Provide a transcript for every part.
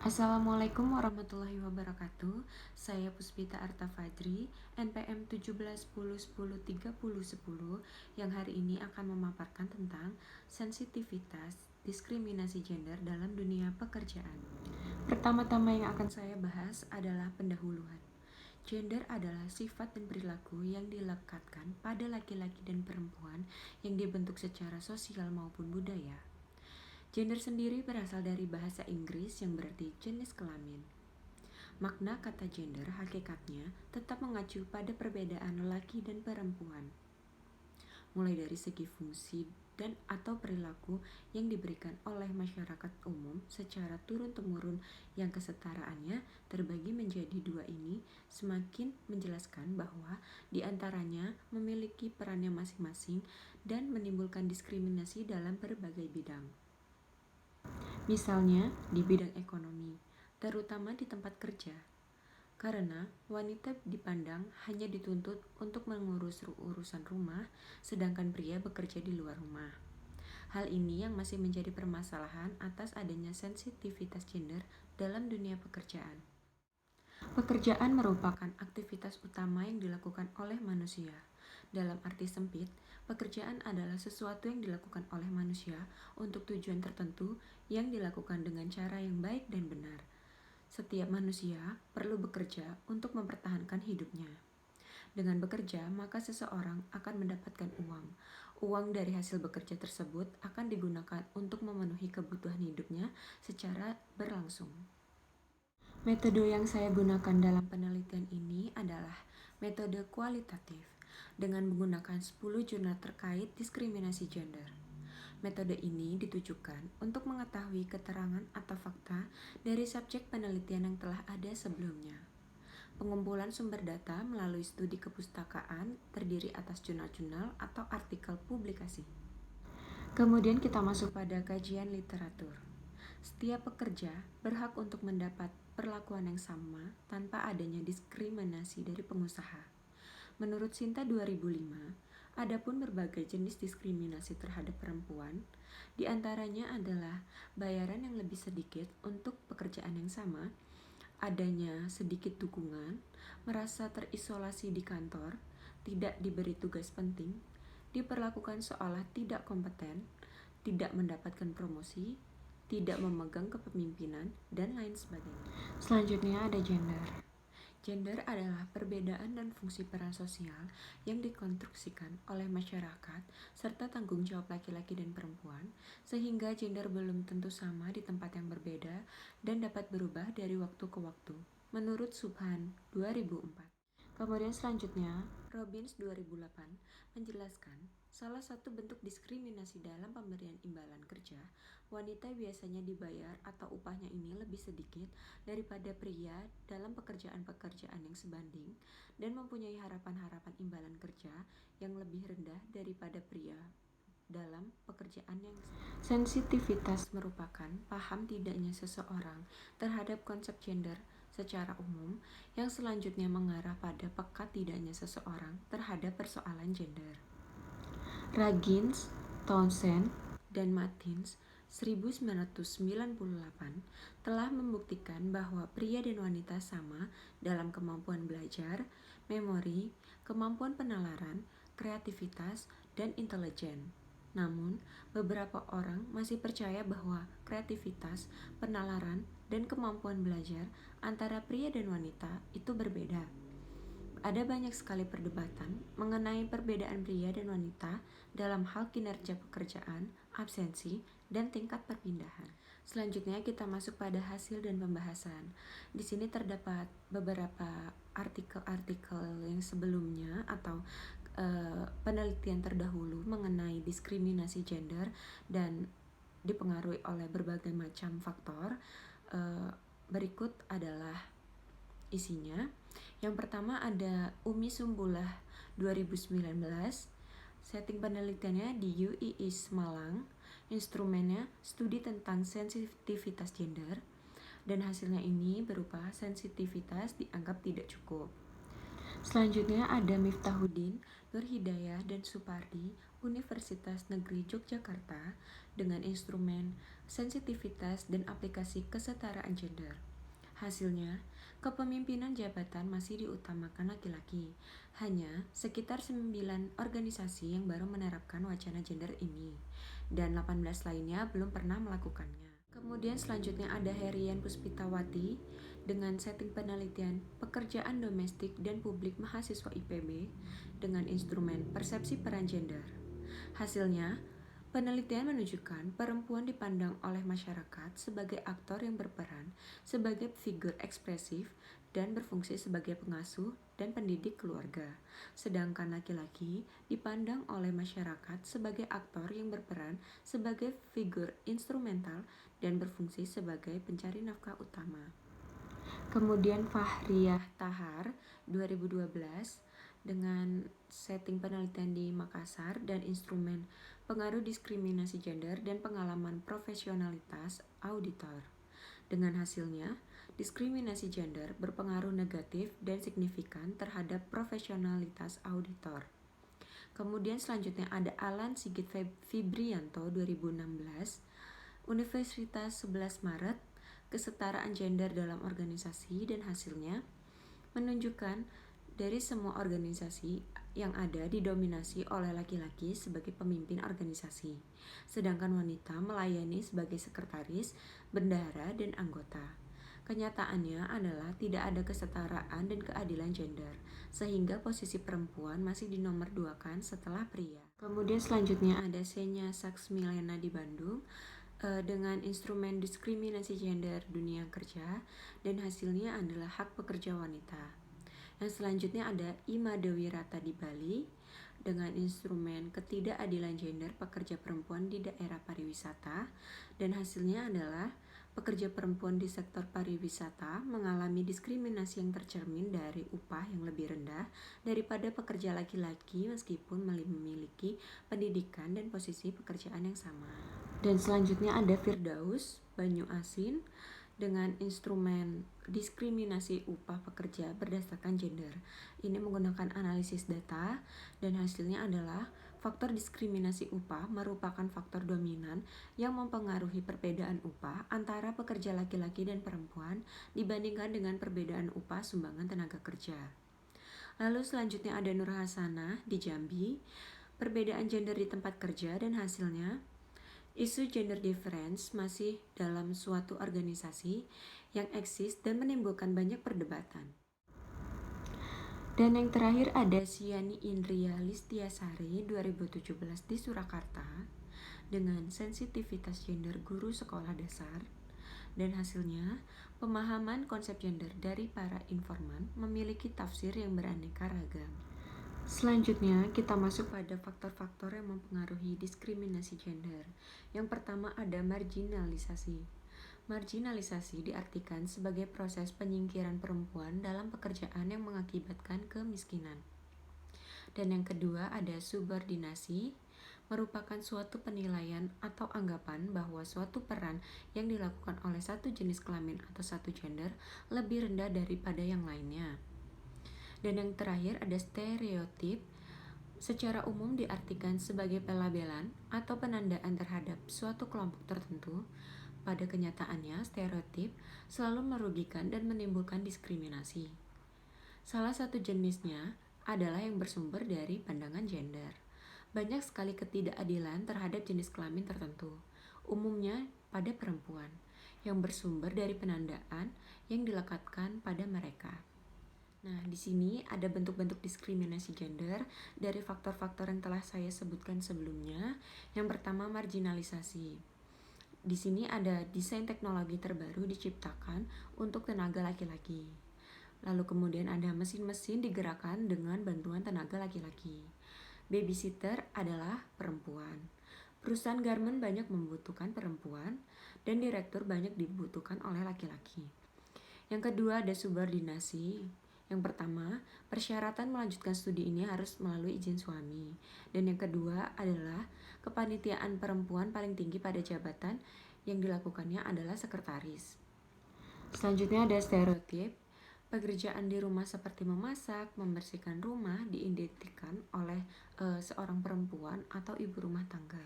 Assalamualaikum warahmatullahi wabarakatuh. Saya Puspita Arta Fajri, NPM 1710103010 yang hari ini akan memaparkan tentang sensitivitas diskriminasi gender dalam dunia pekerjaan. Pertama-tama yang akan saya bahas adalah pendahuluan. Gender adalah sifat dan perilaku yang dilekatkan pada laki-laki dan perempuan yang dibentuk secara sosial maupun budaya. Gender sendiri berasal dari bahasa Inggris yang berarti jenis kelamin. Makna kata gender hakikatnya tetap mengacu pada perbedaan laki dan perempuan, mulai dari segi fungsi dan atau perilaku yang diberikan oleh masyarakat umum secara turun-temurun yang kesetaraannya terbagi menjadi dua ini semakin menjelaskan bahwa di antaranya memiliki perannya masing-masing dan menimbulkan diskriminasi dalam berbagai bidang. Misalnya di bidang ekonomi, terutama di tempat kerja, karena wanita dipandang hanya dituntut untuk mengurus urusan rumah, sedangkan pria bekerja di luar rumah. Hal ini yang masih menjadi permasalahan atas adanya sensitivitas gender dalam dunia pekerjaan. Pekerjaan merupakan aktivitas utama yang dilakukan oleh manusia. Dalam arti sempit, pekerjaan adalah sesuatu yang dilakukan oleh manusia untuk tujuan tertentu yang dilakukan dengan cara yang baik dan benar. Setiap manusia perlu bekerja untuk mempertahankan hidupnya. Dengan bekerja, maka seseorang akan mendapatkan uang. Uang dari hasil bekerja tersebut akan digunakan untuk memenuhi kebutuhan hidupnya secara berlangsung. Metode yang saya gunakan dalam penelitian ini adalah metode kualitatif dengan menggunakan 10 jurnal terkait diskriminasi gender. Metode ini ditujukan untuk mengetahui keterangan atau fakta dari subjek penelitian yang telah ada sebelumnya. Pengumpulan sumber data melalui studi kepustakaan terdiri atas jurnal-jurnal atau artikel publikasi. Kemudian kita masuk pada kajian literatur. Setiap pekerja berhak untuk mendapat perlakuan yang sama tanpa adanya diskriminasi dari pengusaha. Menurut Sinta 2005, ada pun berbagai jenis diskriminasi terhadap perempuan, di antaranya adalah bayaran yang lebih sedikit untuk pekerjaan yang sama, adanya sedikit dukungan, merasa terisolasi di kantor, tidak diberi tugas penting, diperlakukan seolah tidak kompeten, tidak mendapatkan promosi, tidak memegang kepemimpinan, dan lain sebagainya. Selanjutnya ada gender. Gender adalah perbedaan dan fungsi peran sosial yang dikonstruksikan oleh masyarakat serta tanggung jawab laki-laki dan perempuan, sehingga gender belum tentu sama di tempat yang berbeda dan dapat berubah dari waktu ke waktu, menurut Subhan 2004. Kemudian selanjutnya, Robbins 2008 menjelaskan salah satu bentuk diskriminasi dalam pemberian imbalan kerja, wanita biasanya dibayar atau upahnya ini lebih sedikit daripada pria dalam pekerjaan-pekerjaan yang sebanding dan mempunyai harapan-harapan imbalan kerja yang lebih rendah daripada pria dalam pekerjaan yang sensitivitas merupakan paham tidaknya seseorang terhadap konsep gender secara umum yang selanjutnya mengarah pada peka tidaknya seseorang terhadap persoalan gender. Raggins, Townsend, dan Martins 1998 telah membuktikan bahwa pria dan wanita sama dalam kemampuan belajar, memori, kemampuan penalaran, kreativitas, dan intelijen. Namun, beberapa orang masih percaya bahwa kreativitas, penalaran, dan kemampuan belajar antara pria dan wanita itu berbeda. Ada banyak sekali perdebatan mengenai perbedaan pria dan wanita dalam hal kinerja pekerjaan, absensi, dan tingkat perpindahan. Selanjutnya kita masuk pada hasil dan pembahasan. Di sini terdapat beberapa artikel-artikel yang sebelumnya atau penelitian terdahulu mengenai diskriminasi gender dan dipengaruhi oleh berbagai macam faktor. Berikut adalah isinya. Yang pertama ada Umi Sumbulah 2019. Setting penelitiannya di UII Malang. Instrumennya studi tentang sensitivitas gender. Dan hasilnya ini berupa sensitivitas dianggap tidak cukup. Selanjutnya ada Miftahuddin, Nur Hidayah, dan Supardi Universitas Negeri Yogyakarta dengan instrumen sensitivitas dan aplikasi kesetaraan gender. Hasilnya, kepemimpinan jabatan masih diutamakan laki-laki. Hanya sekitar 9 organisasi yang baru menerapkan wacana gender ini, dan 18 lainnya belum pernah melakukannya. Kemudian selanjutnya ada Herian Puspitawati dengan setting penelitian pekerjaan domestik dan publik mahasiswa IPB dengan instrumen persepsi peran gender. Hasilnya, penelitian menunjukkan perempuan dipandang oleh masyarakat sebagai aktor yang berperan sebagai figur ekspresif dan berfungsi sebagai pengasuh dan pendidik keluarga, sedangkan laki-laki dipandang oleh masyarakat sebagai aktor yang berperan sebagai figur instrumental dan berfungsi sebagai pencari nafkah utama. Kemudian Fahriyah Tahar 2012 dengan setting penelitian di Makassar dan instrumen pengaruh diskriminasi gender dan pengalaman profesionalitas auditor. Dengan hasilnya, diskriminasi gender berpengaruh negatif dan signifikan terhadap profesionalitas auditor. Kemudian selanjutnya ada Alan Sigit Fibrianto 2016, Universitas 11 Maret, kesetaraan gender dalam organisasi, dan hasilnya menunjukkan dari semua organisasi yang ada didominasi oleh laki-laki sebagai pemimpin organisasi, sedangkan wanita melayani sebagai sekretaris, bendahara, dan anggota. Kenyataannya adalah tidak ada kesetaraan dan keadilan gender, sehingga posisi perempuan masih dinomorduakan setelah pria. Kemudian selanjutnya ada Senya Saksmilena di Bandung dengan instrumen diskriminasi gender dunia kerja, dan hasilnya adalah hak pekerja wanita. Yang selanjutnya ada Ima Dewi Rata di Bali dengan instrumen ketidakadilan gender pekerja perempuan di daerah pariwisata, dan hasilnya adalah pekerja perempuan di sektor pariwisata mengalami diskriminasi yang tercermin dari upah yang lebih rendah daripada pekerja laki-laki meskipun memiliki pendidikan dan posisi pekerjaan yang sama. Dan selanjutnya ada Firdaus Banyu Asin dengan instrumen diskriminasi upah pekerja berdasarkan gender. Ini menggunakan analisis data, dan hasilnya adalah faktor diskriminasi upah merupakan faktor dominan yang mempengaruhi perbedaan upah antara pekerja laki-laki dan perempuan dibandingkan dengan perbedaan upah sumbangan tenaga kerja. Lalu selanjutnya ada Nur Hasanah di Jambi, perbedaan gender di tempat kerja, dan hasilnya isu gender difference masih dalam suatu organisasi yang eksis dan menimbulkan banyak perdebatan. Dan yang terakhir ada Siani Indria Listiasari 2017 di Surakarta dengan sensitivitas gender guru sekolah dasar, dan hasilnya pemahaman konsep gender dari para informan memiliki tafsir yang beraneka ragam. Selanjutnya, kita masuk pada faktor-faktor yang mempengaruhi diskriminasi gender. Yang pertama ada marginalisasi. Marginalisasi diartikan sebagai proses penyingkiran perempuan dalam pekerjaan yang mengakibatkan kemiskinan. Dan yang kedua ada subordinasi, merupakan suatu penilaian atau anggapan bahwa suatu peran yang dilakukan oleh satu jenis kelamin atau satu gender lebih rendah daripada yang lainnya. Dan yang terakhir ada stereotip, secara umum diartikan sebagai pelabelan atau penandaan terhadap suatu kelompok tertentu. Pada kenyataannya, stereotip selalu merugikan dan menimbulkan diskriminasi. Salah satu jenisnya adalah yang bersumber dari pandangan gender. Banyak sekali ketidakadilan terhadap jenis kelamin tertentu, umumnya pada perempuan, yang bersumber dari penandaan yang dilekatkan pada mereka. Nah, di sini ada bentuk-bentuk diskriminasi gender dari faktor-faktor yang telah saya sebutkan sebelumnya. Yang pertama, marginalisasi. Di sini ada desain teknologi terbaru diciptakan untuk tenaga laki-laki. Lalu kemudian ada mesin-mesin digerakkan dengan bantuan tenaga laki-laki. Babysitter adalah perempuan. Perusahaan garment banyak membutuhkan perempuan, dan direktur banyak dibutuhkan oleh laki-laki. Yang kedua ada subordinasi. Yang pertama, persyaratan melanjutkan studi ini harus melalui izin suami. Dan yang kedua adalah kepanitiaan perempuan paling tinggi pada jabatan yang dilakukannya adalah sekretaris. Selanjutnya ada stereotip. Pekerjaan di rumah seperti memasak, membersihkan rumah diidentikan oleh seorang perempuan atau ibu rumah tangga.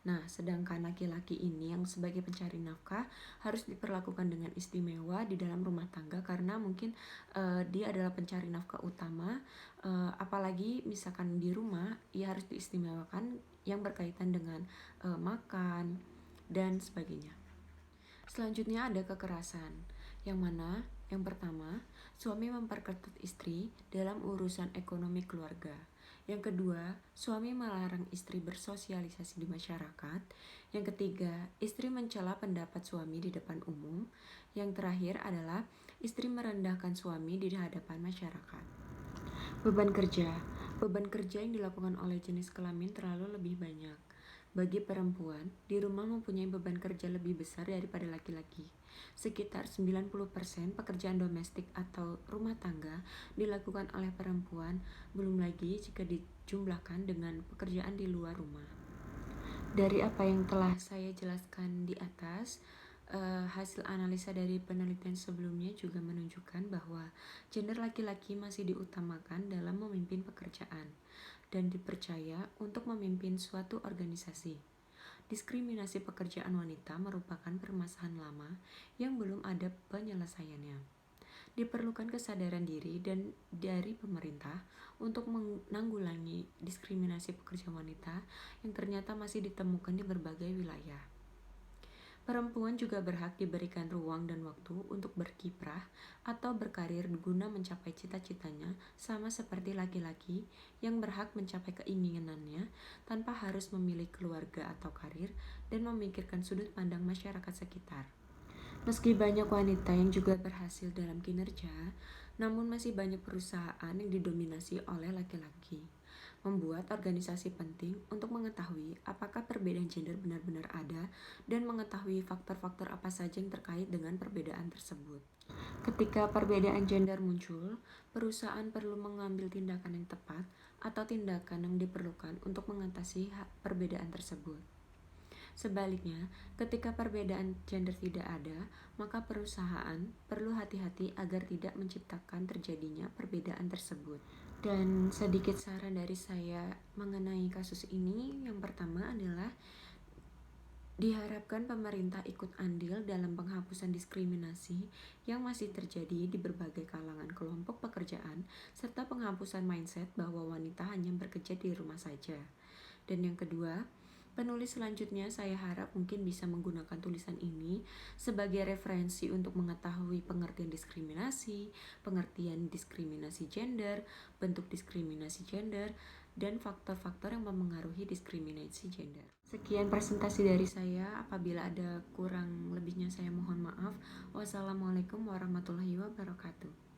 Nah, sedangkan laki-laki ini yang sebagai pencari nafkah harus diperlakukan dengan istimewa di dalam rumah tangga karena mungkin dia adalah pencari nafkah utama, apalagi misalkan di rumah ia harus diistimewakan yang berkaitan dengan makan dan sebagainya. Selanjutnya ada kekerasan, yang mana yang pertama, suami memperketat istri dalam urusan ekonomi keluarga. Yang kedua, suami melarang istri bersosialisasi di masyarakat. Yang ketiga, istri mencela pendapat suami di depan umum. Yang terakhir adalah istri merendahkan suami di hadapan masyarakat. Beban kerja. Beban kerja yang dilakukan oleh jenis kelamin terlalu lebih banyak. Bagi perempuan, di rumah mempunyai beban kerja lebih besar daripada laki-laki. Sekitar 90% pekerjaan domestik atau rumah tangga dilakukan oleh perempuan, belum lagi jika dijumlahkan dengan pekerjaan di luar rumah. Dari apa yang telah saya jelaskan di atas, hasil analisa dari penelitian sebelumnya juga menunjukkan bahwa gender laki-laki masih diutamakan dalam memimpin pekerjaan dan dipercaya untuk memimpin suatu organisasi. Diskriminasi pekerjaan wanita merupakan permasalahan lama yang belum ada penyelesaiannya. Diperlukan kesadaran diri dan dari pemerintah untuk menanggulangi diskriminasi pekerja wanita yang ternyata masih ditemukan di berbagai wilayah. Perempuan juga berhak diberikan ruang dan waktu untuk berkiprah atau berkarir guna mencapai cita-citanya sama seperti laki-laki yang berhak mencapai keinginannya tanpa harus memilih keluarga atau karir dan memikirkan sudut pandang masyarakat sekitar. Meski banyak wanita yang juga berhasil dalam kinerja, namun masih banyak perusahaan yang didominasi oleh laki-laki. Membuat organisasi penting untuk mengetahui apakah perbedaan gender benar-benar ada dan mengetahui faktor-faktor apa saja yang terkait dengan perbedaan tersebut. Ketika perbedaan gender muncul, perusahaan perlu mengambil tindakan yang tepat atau tindakan yang diperlukan untuk mengatasi perbedaan tersebut. Sebaliknya, ketika perbedaan gender tidak ada, maka perusahaan perlu hati-hati agar tidak menciptakan terjadinya perbedaan tersebut. Dan sedikit saran dari saya mengenai kasus ini, yang pertama adalah diharapkan pemerintah ikut andil dalam penghapusan diskriminasi yang masih terjadi di berbagai kalangan kelompok pekerjaan, serta penghapusan mindset bahwa wanita hanya bekerja di rumah saja. Dan yang kedua, penulis selanjutnya saya harap mungkin bisa menggunakan tulisan ini sebagai referensi untuk mengetahui pengertian diskriminasi gender, bentuk diskriminasi gender, dan faktor-faktor yang mempengaruhi diskriminasi gender. Sekian presentasi dari saya. Apabila ada kurang lebihnya saya mohon maaf. Wassalamualaikum warahmatullahi wabarakatuh.